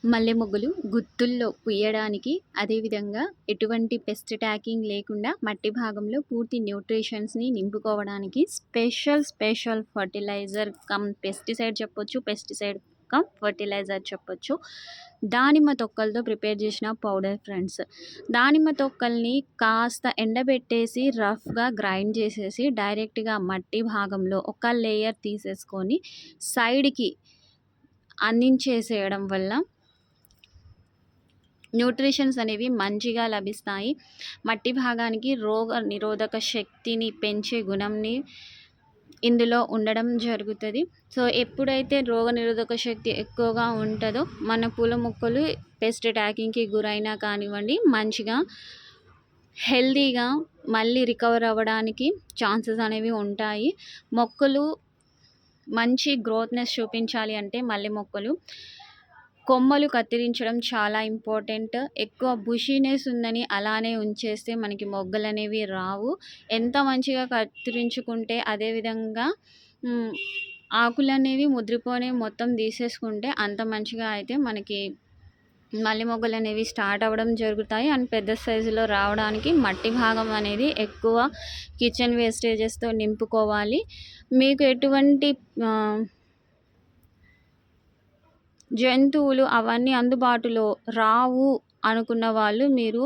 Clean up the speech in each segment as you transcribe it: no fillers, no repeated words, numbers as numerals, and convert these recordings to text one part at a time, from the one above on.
మల్లె మొగ్గలు గుత్తుల్లో పూయడానికి, అదేవిధంగా ఎటువంటి పెస్ట్ అటాకింగ్ లేకుండా మట్టి భాగంలో పూర్తి న్యూట్రిషన్స్‌ని నింపుకోవడానికి స్పెషల్ ఫర్టిలైజర్ కమ్ పెస్టిసైడ్ చెప్పొచ్చు. పెస్టిసైడ్ కమ్ ఫర్టిలైజర్ చెప్పొచ్చు. దానిమ్మ తొక్కలతో ప్రిపేర్ చేసిన పౌడర్ ఫ్రెండ్స్. దానిమ్మ తొక్కల్ని కాస్త ఎండబెట్టేసి రఫ్‌గా గ్రైండ్ చేసేసి డైరెక్ట్‌గా మట్టి భాగంలో ఒక లేయర్ తీసేసుకొని సైడ్‌కి అందించేసేయడం వల్ల న్యూట్రిషన్స్ అనేవి మంచిగా లభిస్తాయి. మట్టి భాగానికి రోగ నిరోధక శక్తిని పెంచే గుణంని ఇందులో ఉండడం జరుగుతుంది. సో ఎప్పుడైతే రోగ నిరోధక శక్తి ఎక్కువగా ఉంటుందో మన పూల మొక్కలు పెస్ట్ అటాకింగ్‌కి గురైనా కానివ్వండి, మంచిగా హెల్తీగా మళ్ళీ రికవర్ అవ్వడానికి ఛాన్సెస్ అనేవి ఉంటాయి. మొక్కలు మంచి గ్రోత్‌నెస్ చూపించాలి అంటే మల్లె మొక్కలు కొమ్మలు కత్తిరించడం చాలా ఇంపార్టెంట్. ఎక్కువ బుషీనెస్ ఉందని అలానే ఉంచేస్తే మనకి మొగ్గలనేవి రావు. ఎంత మంచిగా కత్తిరించుకుంటే అదేవిధంగా ఆకులనేవి ముదిరిపోయి మొత్తం తీసేసుకుంటే అంత మంచిగా అయితే మనకి మల్లె మొగ్గలు అనేవి స్టార్ట్ అవ్వడం జరుగుతాయి. అండ్ పెద్ద సైజులో రావడానికి మట్టి భాగం అనేది ఎక్కువ కిచెన్ వేస్టేజెస్తో నింపుకోవాలి. మీకు ఎటువంటి జంతువులు అవన్నీ అందుబాటులో రావు అనుకున్న వాళ్ళు మీరు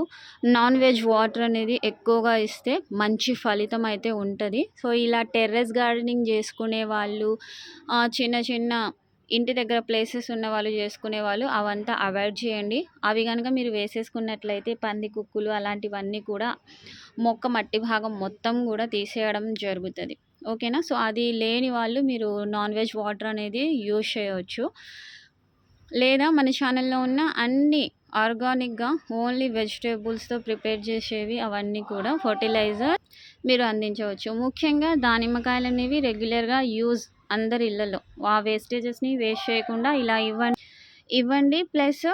నాన్ వెజ్ వాటర్ అనేది ఎక్కువగా ఇస్తే మంచి ఫలితం అయితే ఉంటుంది. సో ఇలా టెర్రస్ గార్డెనింగ్ చేసుకునే వాళ్ళు, చిన్న చిన్న ఇంటి దగ్గర ప్లేసెస్ ఉన్న వాళ్ళు చేసుకునే వాళ్ళు అవంతా అవాయిడ్ చేయండి. అవి కనుక మీరు వేసేసుకున్నట్లయితే పంది కుక్కులు అలాంటివన్నీ కూడా మొక్క మట్టి భాగం మొత్తం కూడా తీసేయడం జరుగుతుంది. ఓకేనా. సో అది లేని వాళ్ళు మీరు నాన్ వెజ్ వాటర్ అనేది యూజ్ చేయవచ్చు. లేదా మన ఛానల్లో ఉన్న అన్ని ఆర్గానిక్గా ఓన్లీ వెజిటేబుల్స్తో ప్రిపేర్ చేసేవి అవన్నీ కూడా ఫర్టిలైజర్ మీరు అందించవచ్చు. ముఖ్యంగా దానిమ్మకాయలు అనేవి రెగ్యులర్గా యూజ్ అందరి ఇళ్ళలో ఆ వేస్టేజెస్ని వేస్ట్ చేయకుండా ఇలా ఇవ్వండి. ప్లస్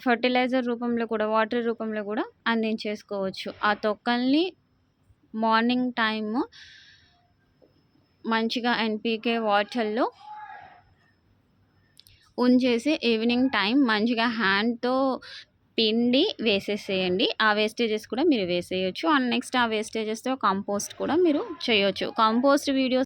ఫర్టిలైజర్ రూపంలో కూడా వాటర్ రూపంలో కూడా అందించేసుకోవచ్చు. ఆ తొక్కల్ని మార్నింగ్ టైము మంచిగా ఎన్‌పీకే వాటర్లో ఉంచేసి ఈవినింగ్ టైం మంచిగా హ్యాండ్‌తో పిండి వేసేసేయండి. ఆ వేస్టేజెస్ కూడా మీరు వేసేయొచ్చు. అండ్ నెక్స్ట్ ఆ వేస్టేజెస్‌తో కంపోస్ట్ కూడా మీరు చేయొచ్చు. Compost videos